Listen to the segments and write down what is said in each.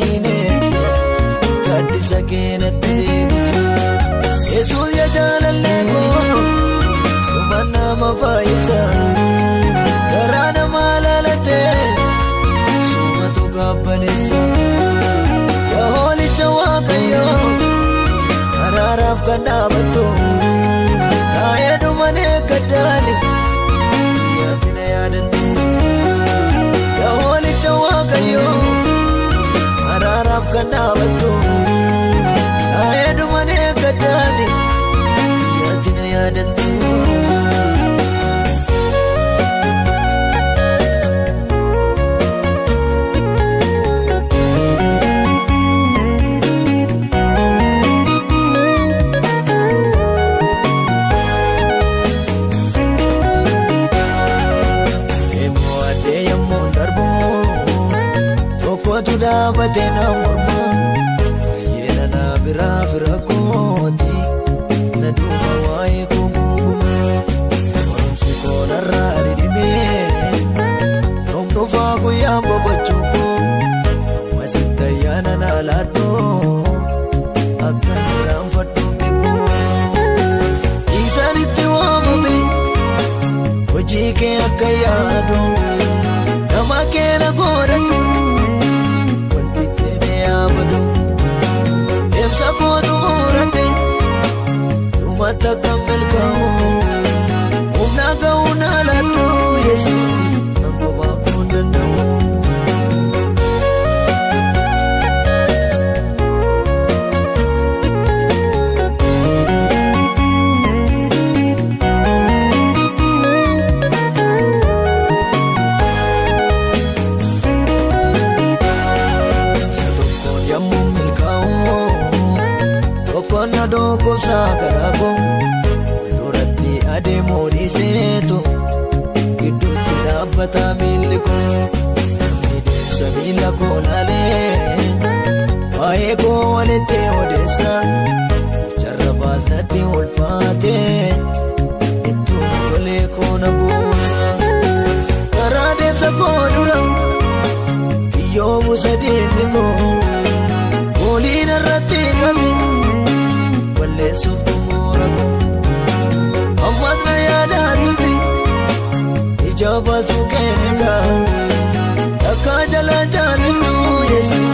diineef gaddisa keenatti deebise Yesuus yaa jaalallee koo suma nama fayyisa garaa nama laalatee sumatu qabbaneessa yaa hoolicha Waaqayyoo araaraaf kan dhaabattu taa'ee dhumanee gaddaani yaatina yaadattu yaa hoolicha Waaqayyoo araaraaf kan dhaabattu taa'ee dhumanee gaddaani yaatina yaadattu Bate na mormo yena na bira koti na duma wae kumuma morumsi kona rari dime rom no fa ko yambo bachuko masita yana na lado akana ram fatu mibo isani tiwa mami oji ke akayado namake na goradu Sakotu murate, umata kamel kau, umna kau nalatu Yesus, nampu baku dandamu. Doko sagarago durati ade mori seto gidu dabata miliko midem sabila kolale wae ko walete odessa charabas nati ulfate itu kole kona busa karadem sakodura kiyo musadiniko kolina rati kasi Suftu muraku, amatna yada tuti, ijaba sukenega, taka jalan jalan tu Yesus,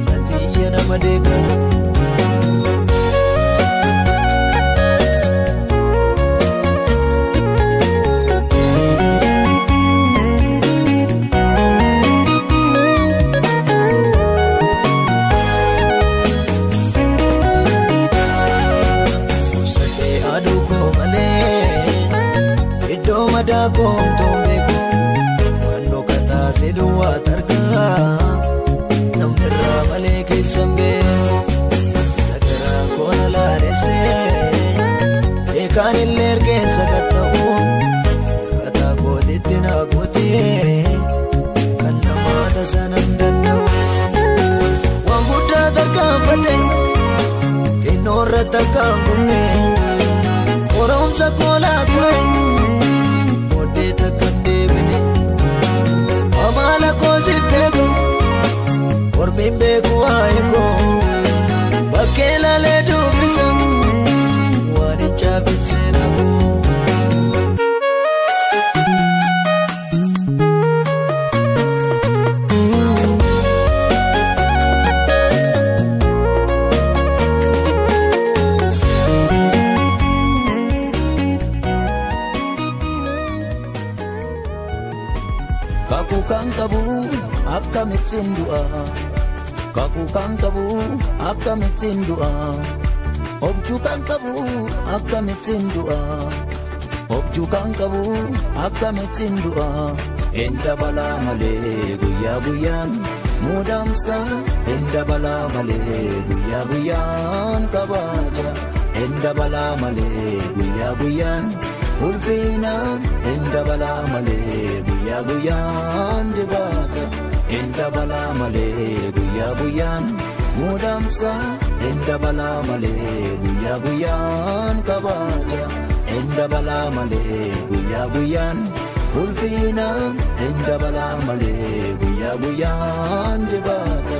nanti yana madega. Kom tomeko wando kata sedua tarka namra male ke sambe sagara kona la rese ekan lerge sagata ho kata ko ditina goti kanna mata sanam danno wambuda tarka pade tinora tarka gunne korom sakola kai Amala ko sipego Ormimbe kuwaiko Bakela le dumisa Wani chabit senago Kakukang kabu akamitin dua Kakukang kabu akamitin dua Objukang kabu akamitin dua Objukang kabu akamitin dua Enda bala male guya guyan Mudamsa enda bala male guya guyan kabaja Enda bala male guya guyan Ulfina enda bala male guya guyan dibata enda bala male guya guyan mudamsa enda bala male guya guyan kabaja enda bala male guya guyan ulfina enda bala male guya guyan dibata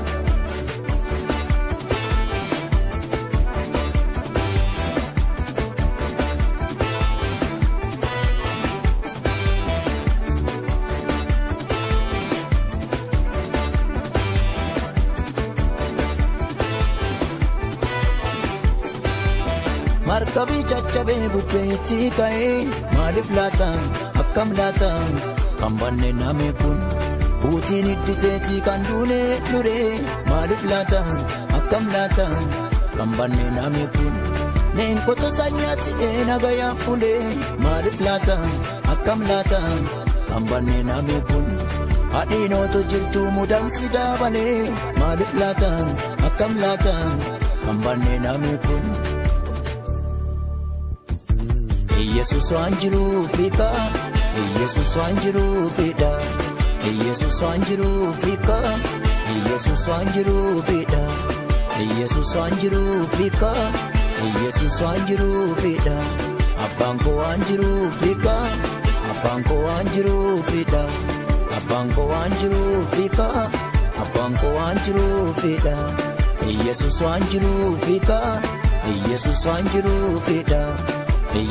markabii caccabee bukkeetti ka'ee maaliif laata akkam laata kan banne namni kun buutiin idditeetii kan duune duree maaliif laata akkam laata kan banne namni kun neen koto sanyaati nagaya fulee maaliif laata akkam laata kan banne namni kun hadhiinootu jirtu mudamsi dabalee maaliif laata akkam laata kan banne namni kun. Yesus waan jiruuf hiika Yesus waan jiruuf hidha Yesus waan jiruuf hiika Yesus waan jiruuf hidha Yesus waan jiruuf hiika Yesus waan jiruuf hidha abbaan koo waan jiruuf hiika abbaan koo waan jiruuf hidha abbaan koo waan jiruuf hiika abbaan koo waan jiruuf hidha Yesus waan jiruuf hiika Yesus waan jiruuf hidha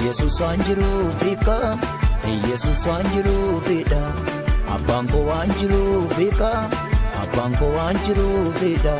Yesus waan jiruuf hiika Yesus waan jiruuf hidha abbaan koo waan jiruuf hiika abbaan koo waan jiruuf hidha.